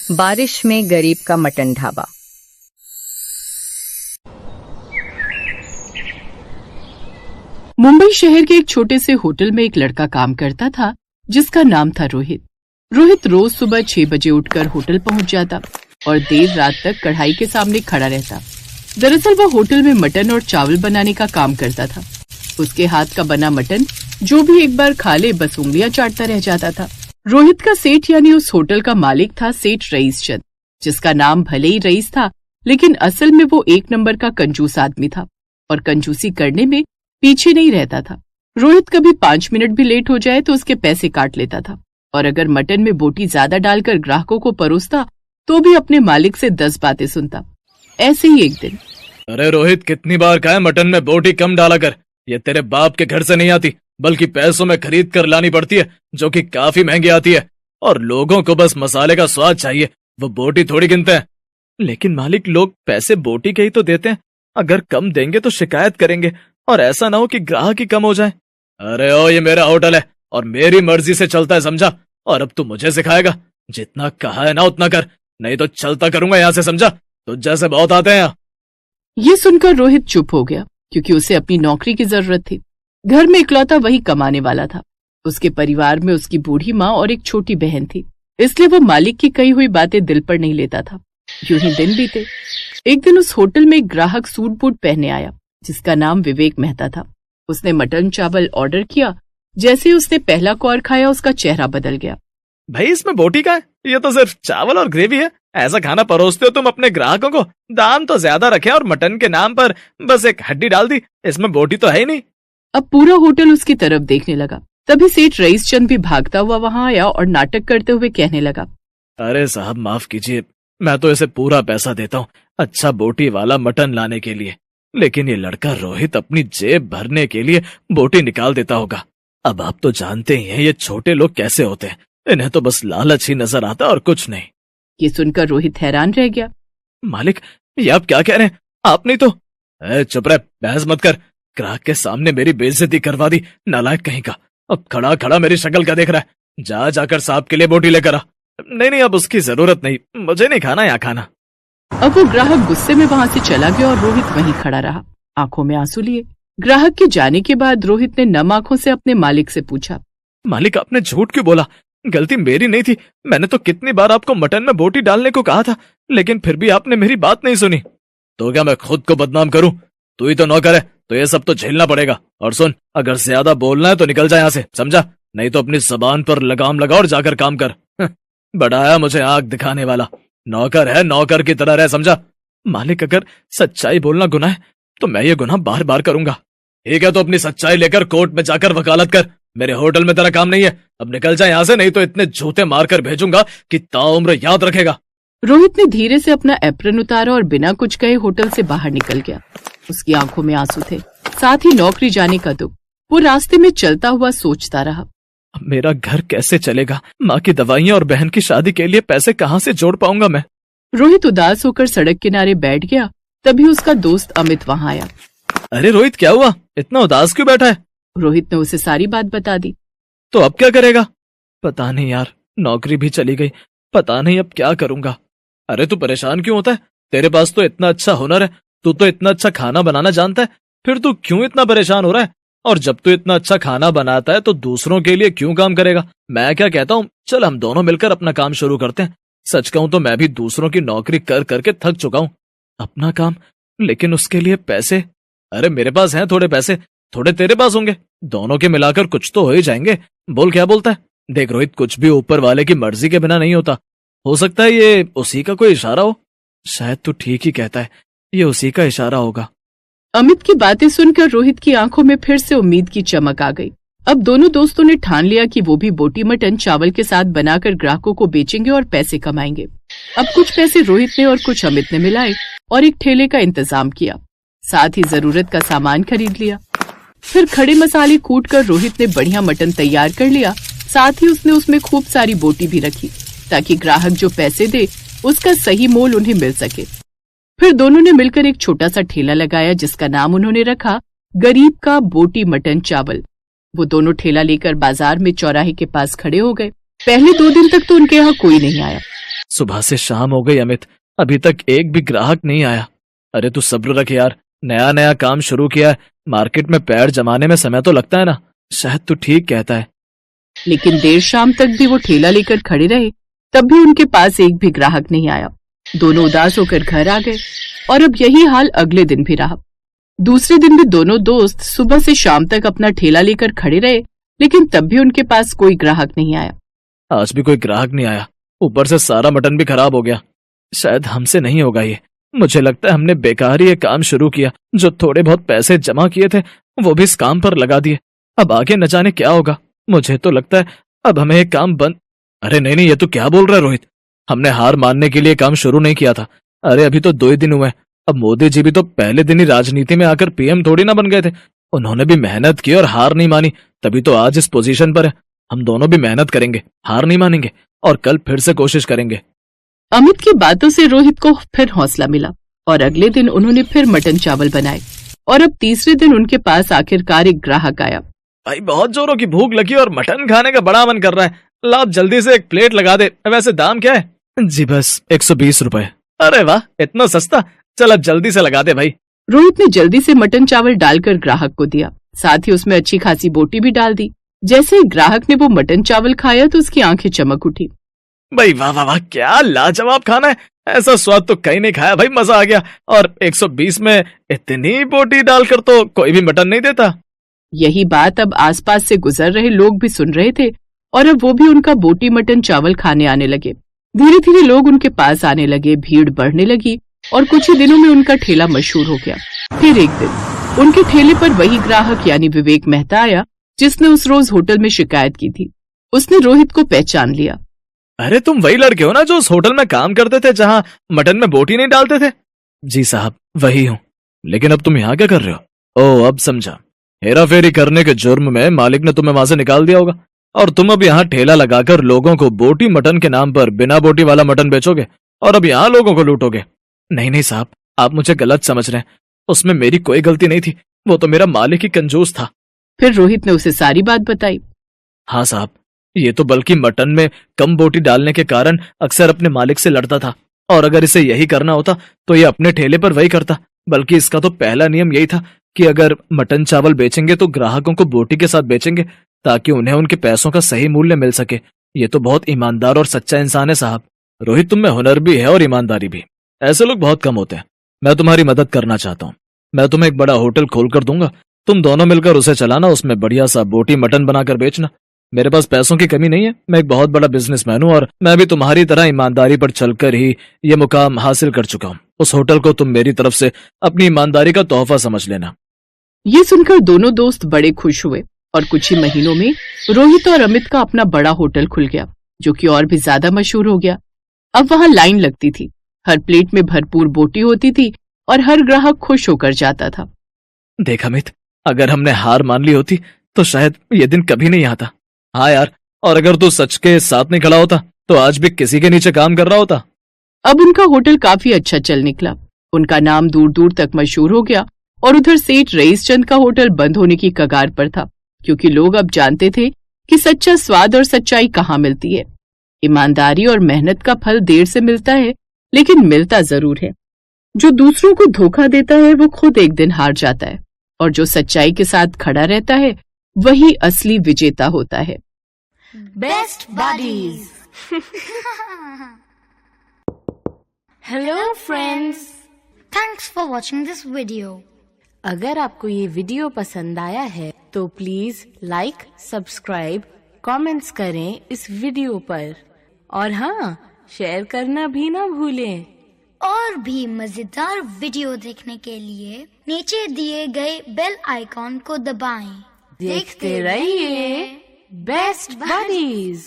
बारिश में गरीब का मटन ढाबा। मुंबई शहर के एक छोटे से होटल में एक लड़का काम करता था जिसका नाम था रोहित। रोहित रोज सुबह 6 बजे उठकर होटल पहुंच जाता और देर रात तक कढ़ाई के सामने खड़ा रहता। दरअसल वह होटल में मटन और चावल बनाने का काम करता था। उसके हाथ का बना मटन जो भी एक बार खा ले बस उंगलियां चाटता रह जाता था। रोहित का सेठ यानी उस होटल का मालिक था सेठ रईस चंद, जिसका नाम भले ही रईस था लेकिन असल में वो एक नंबर का कंजूस आदमी था और कंजूसी करने में पीछे नहीं रहता था। रोहित कभी 5 मिनट भी लेट हो जाए तो उसके पैसे काट लेता था और अगर मटन में बोटी ज्यादा डालकर ग्राहकों को परोसता तो भी अपने मालिक से 10 बातें सुनता। ऐसे ही एक दिन, अरे रोहित, कितनी बार कहा है मटन में बोटी कम डाला कर। ये तेरे बाप के घर से नहीं आती बल्कि पैसों में खरीद कर लानी पड़ती है, जो कि काफी महंगी आती है। और लोगों को बस मसाले का स्वाद चाहिए, वो बोटी थोड़ी गिनते हैं। लेकिन मालिक, लोग पैसे बोटी के ही तो देते हैं। अगर कम देंगे तो शिकायत करेंगे और ऐसा ना हो कि ग्राहक ही कम हो जाए। अरे ओ, ये मेरा होटल है और मेरी मर्जी से चलता है, समझा? और अब तू मुझे सिखाएगा? जितना कहा है ना उतना कर, नहीं तो चलता करूंगा यहाँ से, समझा? तुझ जैसे बहुत आते हैं यहाँ। ये सुनकर रोहित चुप हो गया क्योंकि उसे अपनी नौकरी की जरूरत थी। घर में इकलौता वही कमाने वाला था। उसके परिवार में उसकी बूढ़ी माँ और एक छोटी बहन थी, इसलिए वो मालिक की कही हुई बातें दिल पर नहीं लेता था। यूं ही दिन बीते। एक दिन उस होटल में एक ग्राहक सूट बूट पहने आया जिसका नाम विवेक मेहता था। उसने मटन चावल ऑर्डर किया। जैसे ही उसने पहला कौर खाया उसका चेहरा बदल गया। भाई, इसमें बोटी का है? ये तो सिर्फ चावल और ग्रेवी है। ऐसा खाना परोसते हो तुम अपने ग्राहकों को? दाम तो ज्यादा रखे और मटन के नाम पर बस एक हड्डी डाल दी, इसमें बोटी तो है ही नहीं। अब पूरा होटल उसकी तरफ देखने लगा। तभी सेठ रईस चंद भी भागता हुआ वहां आया और नाटक करते हुए कहने लगा, अरे साहब, माफ कीजिए, मैं तो इसे पूरा पैसा देता हूँ अच्छा बोटी वाला मटन लाने के लिए, लेकिन ये लड़का रोहित अपनी जेब भरने के लिए बोटी निकाल देता होगा। अब आप तो जानते ही हैं ये छोटे लोग कैसे होते हैं, इन्हें तो बस लालच ही नजर आता और कुछ नहीं। ये सुनकर रोहित हैरान रह गया। मालिक, ये आप क्या कह रहे हैं? आपने तो चुप रहे, बहस मत कर। ग्राहक के सामने मेरी बेइज्जती करवा दी, नालायक कहीं का। अब खड़ा खड़ा मेरी शक्ल क्या देख रहा है? जाकर साहब के लिए बोटी लेकर आ। नहीं, अब उसकी जरूरत नहीं, मुझे नहीं खाना यहाँ खाना। अब वो ग्राहक गुस्से में वहां से चला गया और रोहित वहीं खड़ा रहा, आंखों में आंसू लिए। ग्राहक के जाने के बाद रोहित ने नम आंखों से अपने मालिक से पूछा, मालिक, आपने झूठ क्यों बोला? गलती मेरी नहीं थी। मैंने तो कितनी बार आपको मटन में बोटी डालने को कहा था, लेकिन फिर भी आपने मेरी बात नहीं सुनी। तो क्या मैं खुद को बदनाम करूं? तू ही तो नौकर है, तो ये सब तो झेलना पड़ेगा। और सुन, अगर ज्यादा बोलना है तो निकल जा यहाँ से, समझा? नहीं तो अपनी जबान पर लगाम लगा और जाकर काम कर। बढ़ाया मुझे आग दिखाने वाला। नौकर है, नौकर की तरह रह, समझा? मालिक, अगर सच्चाई बोलना गुनाह है तो मैं ये गुनाह बार बार करूंगा। ठीक है, तो अपनी सच्चाई लेकर कोर्ट में जाकर वकालत कर। मेरे होटल में तेरा काम नहीं है, अब निकल जा यहाँ से, नहीं तो इतने जूते मारकर भेजूंगा कि ताउम्र याद रखेगा। रोहित ने धीरे से अपना एप्रन उतारा और बिना कुछ कहे होटल से बाहर निकल गया। उसकी आंखों में आंसू थे, साथ ही नौकरी जाने का दुख। वो रास्ते में चलता हुआ सोचता रहा, अब मेरा घर कैसे चलेगा? माँ की दवाइयाँ और बहन की शादी के लिए पैसे कहाँ से जोड़ पाऊंगा मैं? रोहित उदास होकर सड़क किनारे बैठ गया। तभी उसका दोस्त अमित वहां आया। अरे रोहित, क्या हुआ? इतना उदास क्यों बैठा है? रोहित ने उसे सारी बात बता दी। तो अब क्या करेगा? पता नहीं यार, नौकरी भी चली गई, पता नहीं अब क्या करूंगा। अरे तू परेशान क्यों होता है? तेरे पास तो इतना अच्छा हुनर है, तू तो इतना अच्छा खाना बनाना जानता है, फिर तू क्यों इतना परेशान हो रहा है? और जब तू इतना अच्छा खाना बनाता है तो दूसरों के लिए क्यों काम करेगा? मैं क्या कहता हूँ, चल हम दोनों मिलकर अपना काम शुरू करते हैं। सच कहूं तो मैं भी दूसरों की नौकरी कर करके थक चुका हूँ। अपना काम, लेकिन उसके लिए पैसे? अरे मेरे पास हैं थोड़े पैसे, थोड़े तेरे पास होंगे, दोनों के मिलाकर कुछ तो हो ही जाएंगे। बोल, क्या बोलता है? देख रोहित, कुछ भी ऊपर वाले की मर्जी के बिना नहीं होता। हो सकता है ये उसी का कोई इशारा हो। शायद तू ठीक ही कहता है, ये उसी का इशारा होगा। अमित की बातें सुनकर रोहित की आंखों में फिर से उम्मीद की चमक आ गई। अब दोनों दोस्तों ने ठान लिया कि वो भी बोटी मटन चावल के साथ बनाकर ग्राहकों को बेचेंगे और पैसे कमाएंगे। अब कुछ पैसे रोहित ने और कुछ अमित ने मिलाए और एक ठेले का इंतजाम किया, साथ ही जरूरत का सामान खरीद लिया। फिर खड़े मसाले कूट कर रोहित ने बढ़िया मटन तैयार कर लिया, साथ ही उसने उसमें खूब सारी बोटी भी रखी ताकि ग्राहक जो पैसे दे उसका सही मोल उन्हें मिल सके। फिर दोनों ने मिलकर एक छोटा सा ठेला लगाया जिसका नाम उन्होंने रखा गरीब का बोटी मटन चावल। वो दोनों ठेला लेकर बाजार में चौराहे के पास खड़े हो गए। पहले 2 दिन तक तो उनके यहाँ कोई नहीं आया, सुबह से शाम हो गई अमित, अभी तक एक भी ग्राहक नहीं आया। अरे तू सब्र रख यार, नया नया काम शुरू किया है, मार्केट में पैर जमाने में समय तो लगता है ना। शायद तू ठीक कहता है। लेकिन देर शाम तक भी वो ठेला लेकर खड़े रहे, तब भी उनके पास एक भी ग्राहक नहीं आया। दोनों उदास होकर घर आ गए और अब यही हाल अगले दिन भी रहा। दूसरे दिन भी दोनों दोस्त सुबह से शाम तक अपना ठेला लेकर खड़े रहे, लेकिन तब भी उनके पास कोई ग्राहक नहीं आया। आज भी कोई ग्राहक नहीं आया, ऊपर से सारा मटन भी खराब हो गया। शायद हमसे नहीं होगा ये। मुझे लगता है हमने बेकार ही ये काम शुरू किया। जो थोड़े बहुत पैसे जमा किए थे वो भी इस काम पर लगा दिए। अब आगे न जाने क्या होगा। मुझे तो लगता है अब हमें ये काम बंद। अरे नहीं नहीं, ये तो क्या बोल रहा है रोहित, हमने हार मानने के लिए काम शुरू नहीं किया था। अरे अभी तो 2 ही दिन हुए। अब मोदी जी भी तो पहले दिन ही राजनीति में आकर पीएम थोड़ी ना बन गए थे। उन्होंने भी मेहनत की और हार नहीं मानी, तभी तो आज इस पोजीशन पर है। हम दोनों भी मेहनत करेंगे, हार नहीं मानेंगे और कल फिर से कोशिश करेंगे। अमित की बातों से रोहित को फिर हौसला मिला और अगले दिन उन्होंने फिर मटन चावल बनाए और अब तीसरे दिन उनके पास आखिरकार एक ग्राहक आया। भाई बहुत जोरों की भूख लगी और मटन खाने का बड़ा मन कर रहा है। लाभ जल्दी से एक प्लेट लगा दे। वैसे दाम क्या है? जी बस 120 रुपए। अरे वाह, इतना सस्ता। चल अब जल्दी से लगा दे भाई। रोहित ने जल्दी से मटन चावल डालकर ग्राहक को दिया, साथ ही उसमें अच्छी खासी बोटी भी डाल दी। जैसे ही ग्राहक ने वो मटन चावल खाया तो उसकी आंखें चमक उठी। भाई वाह वाह वाह, क्या लाजवाब खाना है। ऐसा स्वाद तो कहीं नहीं खाया भाई, मजा आ गया। और 120 में इतनी बोटी डालकर तो कोई भी मटन नहीं देता। यही बात अब आसपास से गुजर रहे लोग भी सुन रहे थे और अब वो भी उनका बोटी मटन चावल खाने आने लगे। धीरे धीरे लोग उनके पास आने लगे, भीड़ बढ़ने लगी और कुछ ही दिनों में उनका ठेला मशहूर हो गया। फिर एक दिन उनके ठेले पर वही ग्राहक यानी विवेक मेहता आया जिसने उस रोज होटल में शिकायत की थी। उसने रोहित को पहचान लिया। अरे तुम वही लड़के हो ना जो उस होटल में काम करते थे जहाँ मटन में बोटी नहीं डालते थे? जी साहब वही हूँ। लेकिन अब तुम यहाँ क्या कर रहे हो? ओह अब समझा, हेरा फेरी करने के जुर्म में मालिक ने तुम्हें वहां से निकाल दिया होगा और तुम अब यहाँ ठेला लगाकर लोगों को बोटी मटन के नाम पर बिना बोटी वाला मटन बेचोगे और अब यहाँ लोगों को लूटोगे। नहीं नहीं साहब, आप मुझे गलत समझ रहे हैं। उसमें मेरी कोई गलती नहीं थी, वो तो मेरा मालिक ही कंजूस था। फिर रोहित ने उसे सारी बात बताई। हाँ साहब, ये तो बल्कि मटन में कम बोटी डालने के कारण अक्सर अपने मालिक से लड़ता था और अगर इसे यही करना होता तो ये अपने ठेले पर वही करता। बल्कि इसका तो पहला नियम यही था कि अगर मटन चावल बेचेंगे तो ग्राहकों को बोटी के साथ बेचेंगे ताकि उन्हें उनके पैसों का सही मूल्य मिल सके। ये तो बहुत ईमानदार और सच्चा इंसान है साहब। रोहित, तुम में हुनर भी है और ईमानदारी भी। ऐसे लोग बहुत कम होते हैं। मैं तुम्हारी मदद करना चाहता हूँ। मैं तुम्हें एक बड़ा होटल खोल कर दूंगा, तुम दोनों मिलकर उसे चलाना, उसमें बढ़िया सा बोटी मटन बनाकर बेचना। मेरे पास पैसों की कमी नहीं है, मैं एक बहुत बड़ा बिजनेसमैन हूँ और मैं भी तुम्हारी तरह ईमानदारी पर चलकर ही ये मुकाम हासिल कर चुका हूँ। उस होटल को तुम मेरी तरफ से अपनी ईमानदारी का तोहफा समझ लेना। ये सुनकर दोनों दोस्त बड़े खुश हुए और कुछ ही महीनों में रोहित और अमित का अपना बड़ा होटल खुल गया जो कि और भी ज्यादा मशहूर हो गया। अब वहाँ लाइन लगती थी, हर प्लेट में भरपूर बोटी होती थी और हर ग्राहक खुश होकर जाता था। देख अमित, अगर हमने हार मान ली होती तो शायद ये दिन कभी नहीं आता। हाँ यार, और अगर तू सच के साथ नहीं खड़ा होता तो आज भी किसी के नीचे काम कर रहा होता। अब उनका होटल काफी अच्छा चल निकला, उनका नाम दूर दूर तक मशहूर हो गया और उधर सेठ रईस चंद का होटल बंद होने की कगार पर था क्योंकि लोग अब जानते थे कि सच्चा स्वाद और सच्चाई कहाँ मिलती है। ईमानदारी और मेहनत का फल देर से मिलता है लेकिन मिलता जरूर है। जो दूसरों को धोखा देता है वो खुद एक दिन हार जाता है और जो सच्चाई के साथ खड़ा रहता है वही असली विजेता होता है। Best buddies. Hello friends, Thanks for watching this video. अगर आपको ये वीडियो पसंद आया है तो प्लीज लाइक, सब्सक्राइब, कमेंट्स करें इस वीडियो पर और हाँ, शेयर करना भी ना भूलें। और भी मजेदार वीडियो देखने के लिए नीचे दिए गए बेल आइकॉन को दबाएं। देखते रहिए बेस्ट बडीज।